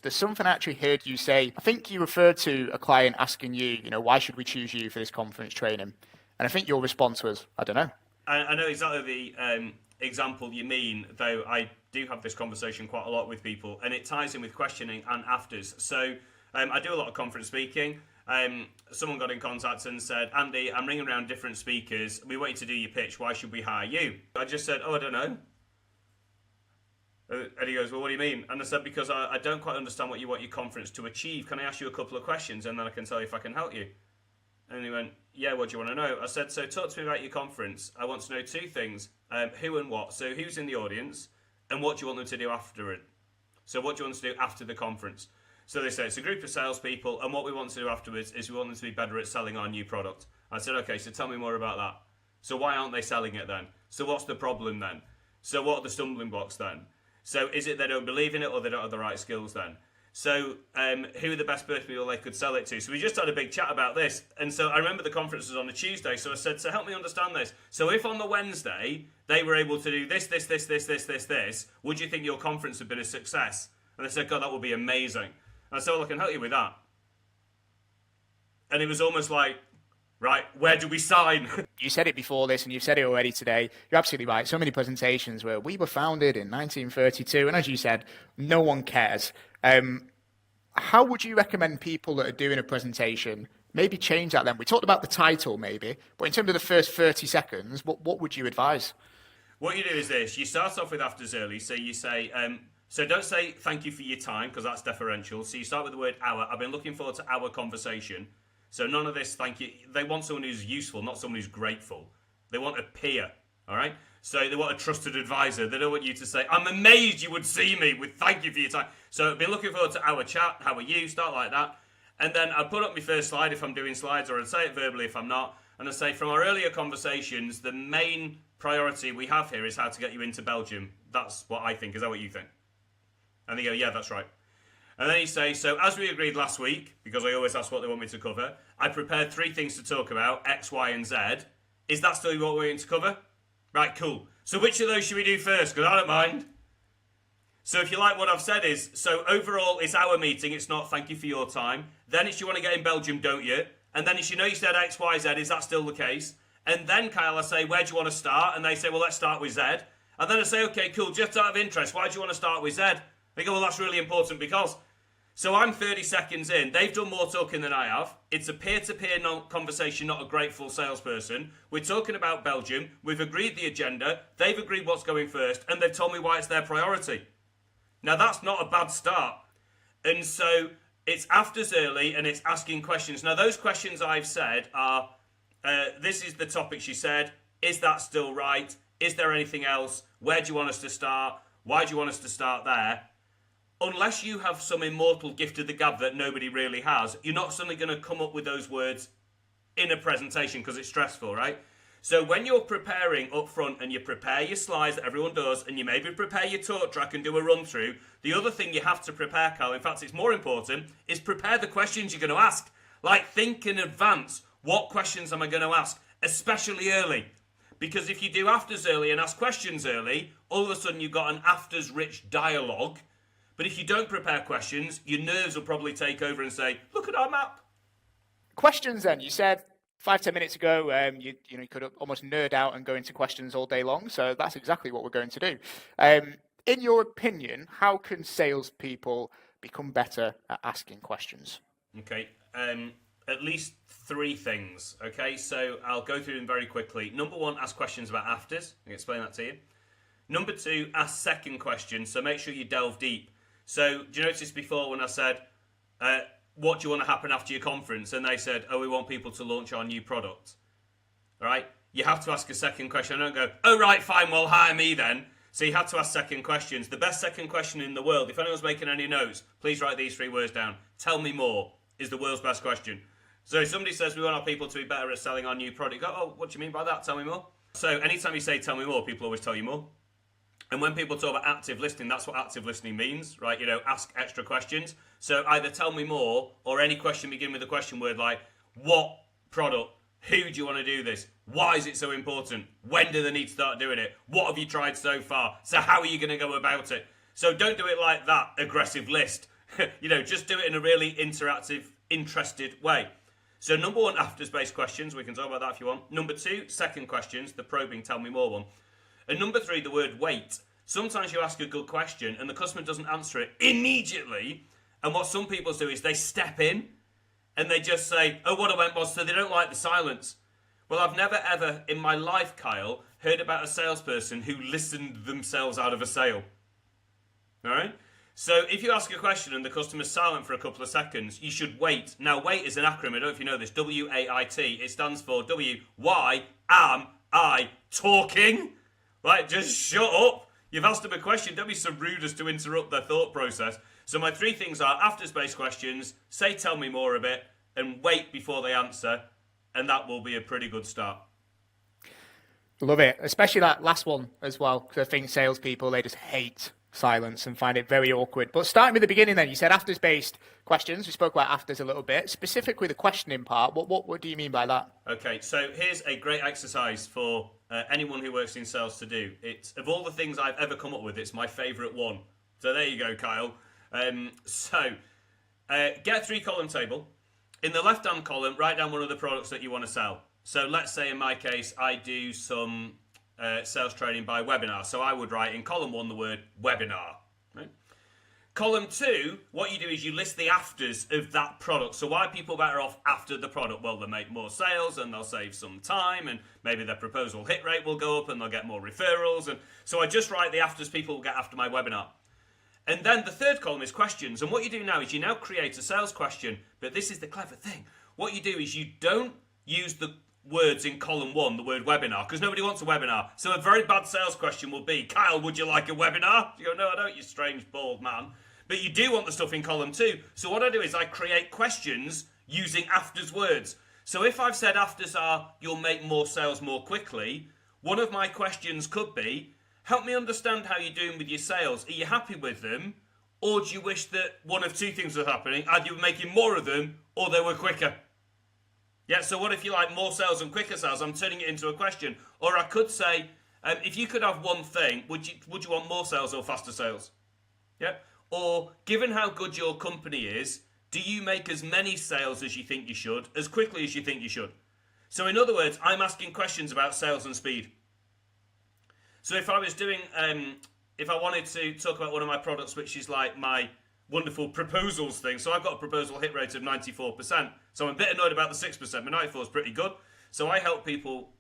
there's something I actually heard you say. I think you referred to a client asking you, why should we choose you for this conference training? And I think your response was, I don't know. I know exactly the example you mean, though I do have this conversation quite a lot with people, and it ties in with questioning and afters. So I do a lot of conference speaking. Someone got in contact and said, Andy, I'm ringing around different speakers. We want you to do your pitch. Why should we hire you? I just said, I don't know. And he goes, well, what do you mean? And I said, because I don't quite understand what you want your conference to achieve. Can I ask you a couple of questions and then I can tell you if I can help you? And he went, yeah, what do you want to know? I said, so talk to me about your conference. I want to know two things, who and what. So who's in the audience and what do you want them to do after it? So what do you want them to do after the conference? So they say it's a group of salespeople, and what we want to do afterwards is we want them to be better at selling our new product. I said, okay, so tell me more about that. So why aren't they selling it then? So what's the problem then? So what are the stumbling blocks then? So is it they don't believe in it or they don't have the right skills then? So who are the best people they could sell it to? So we just had a big chat about this. And so I remember the conference was on a Tuesday, so I said, so help me understand this. So if on the Wednesday they were able to do this, would you think your conference had been a success? And they said, God, that would be amazing. I said, well, I can help you with that. And it was almost like, right, where do we sign? You said it before this, and you've said it already today. You're absolutely right. So many presentations where we were founded in 1932, and as you said, no one cares. How would you recommend people that are doing a presentation maybe change that then? We talked about the title maybe, but in terms of the first 30 seconds, what would you advise? What you do is this. You start off with afters early, so you say... So don't say thank you for your time, because that's deferential. So you start with the word our. I've been looking forward to our conversation. So none of this thank you. They want someone who's useful, not someone who's grateful. They want a peer, all right? So they want a trusted advisor. They don't want you to say, I'm amazed you would see me with thank you for your time. So I've been looking forward to our chat. How are you? Start like that. And then I'd put up my first slide if I'm doing slides, or I'd say it verbally if I'm not. And I'd say, from our earlier conversations, the main priority we have here is how to get you into Belgium. That's what I think. Is that what you think? And they go, yeah, that's right. And then you say, so as we agreed last week, because I always ask what they want me to cover, I prepared 3 things to talk about, X, Y, and Z. Is that still what we're going to cover? Right, cool. So which of those should we do first? Because I don't mind. So if you like what I've said is, so overall it's our meeting, it's not thank you for your time. Then it's you want to get in Belgium, don't you? And then it's you said X, Y, Z, is that still the case? And then, Kyle, I say, where do you want to start? And they say, well, let's start with Z. And then I say, okay, cool, just out of interest, why do you want to start with Z? They go, well, that's really important because... So I'm 30 seconds in. They've done more talking than I have. It's a peer-to-peer conversation, not a grateful salesperson. We're talking about Belgium. We've agreed the agenda. They've agreed what's going first. And they've told me why it's their priority. Now, that's not a bad start. And so it's afters early and it's asking questions. Now, those questions I've said are, this is the topic she said. Is that still right? Is there anything else? Where do you want us to start? Why do you want us to start there? Unless you have some immortal gift of the gab that nobody really has, you're not suddenly going to come up with those words in a presentation because it's stressful, right? So when you're preparing up front and you prepare your slides that everyone does and you maybe prepare your talk track and do a run through, the other thing you have to prepare, Carl, in fact it's more important, is prepare the questions you're going to ask. Like think in advance, what questions am I going to ask? Especially early. Because if you do afters early and ask questions early, all of a sudden you've got an afters rich dialogue. But if you don't prepare questions, your nerves will probably take over and say, look at our map. Questions then. You said 5-10 minutes ago, you could almost nerd out and go into questions all day long. So that's exactly what we're going to do. In your opinion, how can salespeople become better at asking questions? Okay. At least 3 things. Okay. So I'll go through them very quickly. Number 1, ask questions about afters. I can explain that to you. Number 2, ask second questions. So make sure you delve deep. So, do you notice before when I said, what do you want to happen after your conference? And they said, we want people to launch our new product. All right? You have to ask a second question. Don't go, oh, right, fine, well, hire me then. So you have to ask second questions. The best second question in the world, if anyone's making any notes, please write these 3 words down. Tell me more is the world's best question. So if somebody says we want our people to be better at selling our new product, go, oh, what do you mean by that? Tell me more. So anytime you say tell me more, people always tell you more. And when people talk about active listening, that's what active listening means, right? Ask extra questions. So either tell me more or any question begin with a question word like, what product? Who do you want to do this? Why is it so important? When do they need to start doing it? What have you tried so far? So how are you going to go about it? So don't do it like that aggressive list. Just do it in a really interactive, interested way. So number one, afters-based questions. We can talk about that if you want. Number two, second questions, the probing tell me more one. And number three, the word wait. Sometimes you ask a good question and the customer doesn't answer it immediately. And what some people do is they step in and they just say, oh, what I went was, so they don't like the silence. Well, I've never ever in my life, Kyle, heard about a salesperson who listened themselves out of a sale. All right? So if you ask a question and the customer's silent for a couple of seconds, you should wait. Now, WAIT is an acronym. I don't know if you know this. W-A-I-T. It stands for W. Why am I talking? Like, just shut up. You've asked them a question. Don't be so rude as to interrupt their thought process. So my three things are afters-based questions, say tell me more a bit, and wait before they answer. And that will be a pretty good start. Love it, especially that last one as well, because I think salespeople, they just hate silence and find it very awkward. But starting with the beginning then, you said afters-based questions. We spoke about afters a little bit. Specifically the questioning part, what do you mean by that? Okay, so here's a great exercise for anyone who works in sales to do. It's, of all the things I've ever come up with, it's my favourite one. So there you go, Kyle. Get a three-column table. In the left-hand column, write down one of the products that you want to sell. So let's say in my case, I do some sales training by webinar. So I would write in column 1 the word webinar. Right? Column 2, what you do is you list the afters of that product. So why are people better off after the product? Well, they'll make more sales and they'll save some time and maybe their proposal hit rate will go up and they'll get more referrals. And so I just write the afters people will get after my webinar. And then the third column is questions. And what you do now is you now create a sales question. But this is the clever thing. What you do is you don't use the words in column 1, the word webinar, because nobody wants a webinar. So a very bad sales question will be, Kyle, would you like a webinar? You go, no, I don't, you strange bald man. But you do want the stuff in column 2. So what I do is I create questions using afters words. So if I've said afters are, you'll make more sales more quickly, one of my questions could be, help me understand how you're doing with your sales. Are you happy with them? Or do you wish that one of two things was happening? Either you were making more of them or they were quicker. Yeah, so what if you like more sales and quicker sales? I'm turning it into a question. Or I could say, if you could have one thing, would you want more sales or faster sales? Yeah. Or given how good your company is, do you make as many sales as you think you should, as quickly as you think you should? So in other words, I'm asking questions about sales and speed. So if I was doing, if I wanted to talk about one of my products, which is like my wonderful proposals thing. So I've got a proposal hit rate of 94%. So I'm a bit annoyed about the 6%, but 94 is pretty good. So I help people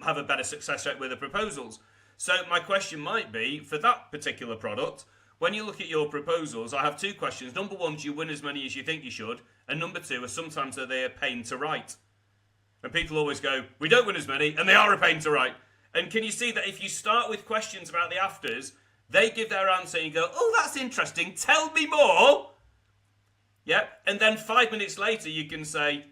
have a better success rate with the proposals. So my question might be, for that particular product, when you look at your proposals, I have two questions. Number one, do you win as many as you think you should? And number two, sometimes are they a pain to write? And people always go, we don't win as many, and they are a pain to write. And can you see that if you start with questions about the afters, they give their answer and you go, oh, that's interesting, tell me more. Yeah, and then 5 minutes later you can say,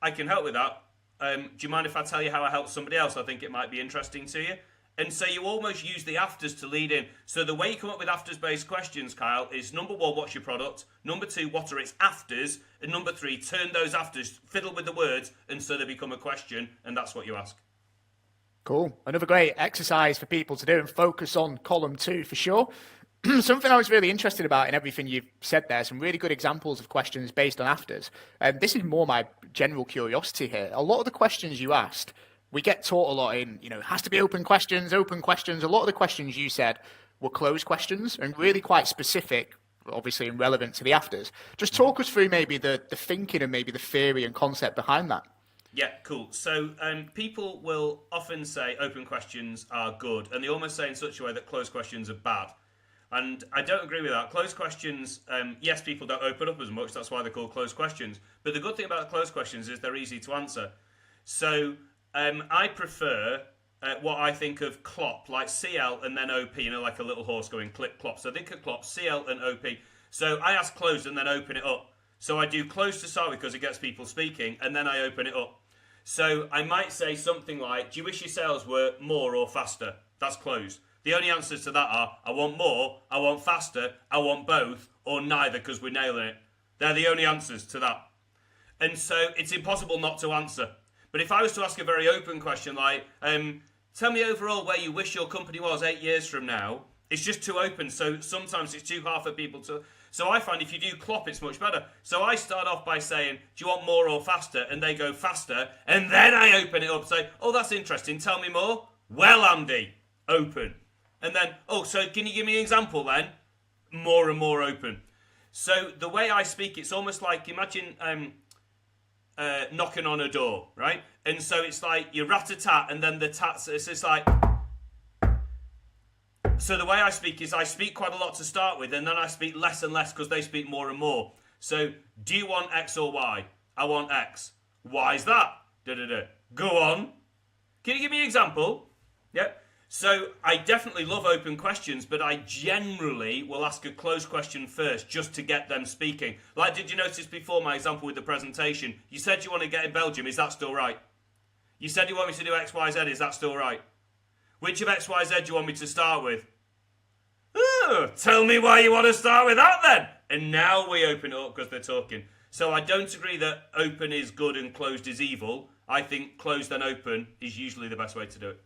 I can help with that. Do you mind if I tell you how I helped somebody else? I think it might be interesting to you. And so you almost use the afters to lead in. So the way you come up with afters-based questions, Kyle, is number 1, what's your product? Number 2, what are its afters? And number 3, turn those afters, fiddle with the words, and so they become a question, and that's what you ask. Cool. Another great exercise for people to do and focus on column 2 for sure. Something I was really interested about in everything you've said there, some really good examples of questions based on afters. This is more my general curiosity here. A lot of the questions you asked, we get taught a lot in, it has to be open questions, open questions. A lot of the questions you said were closed questions and really quite specific, obviously and relevant to the afters. Just talk us through maybe the thinking and maybe the theory and concept behind that. Yeah, cool. So people will often say open questions are good, and they almost say in such a way that closed questions are bad. And I don't agree with that. Closed questions, yes, people don't open up as much. That's why they're called closed questions. But the good thing about closed questions is they're easy to answer. So I prefer what I think of clop, like CL and then OP, like a little horse going clip, clop. So think of clop, CL and OP. So I ask closed and then open it up. So I do close to start because it gets people speaking, and then I open it up. So I might say something like, do you wish your sales were more or faster? That's closed. The only answers to that are, I want more, I want faster, I want both, or neither because we're nailing it. They're the only answers to that. And so it's impossible not to answer. But if I was to ask a very open question like, tell me overall where you wish your company was 8 years from now, it's just too open. So sometimes it's too hard for people to... So I find if you do clop, it's much better. So I start off by saying, do you want more or faster? And they go faster. And then I open it up and say, oh, that's interesting. Tell me more. Well, Andy, open. And then, oh, so can you give me an example then? More and more open. So the way I speak, it's almost like, imagine knocking on a door, right? And so it's like you rat-a-tat, and then the tats, it's just like... So the way I speak is I speak quite a lot to start with, and then I speak less and less because they speak more and more. So, do you want X or Y? I want X. Why is that? Da-da-da. Go on. Can you give me an example? Yep. So, I definitely love open questions, but I generally will ask a closed question first just to get them speaking. Like, did you notice before my example with the presentation? You said you want to get in Belgium. Is that still right? You said you want me to do X, Y, Z. Is that still right? Which of X, Y, Z do you want me to start with? Oh, tell me why you want to start with that then. And now we open it up because they're talking. So I don't agree that open is good and closed is evil. I think closed and open is usually the best way to do it.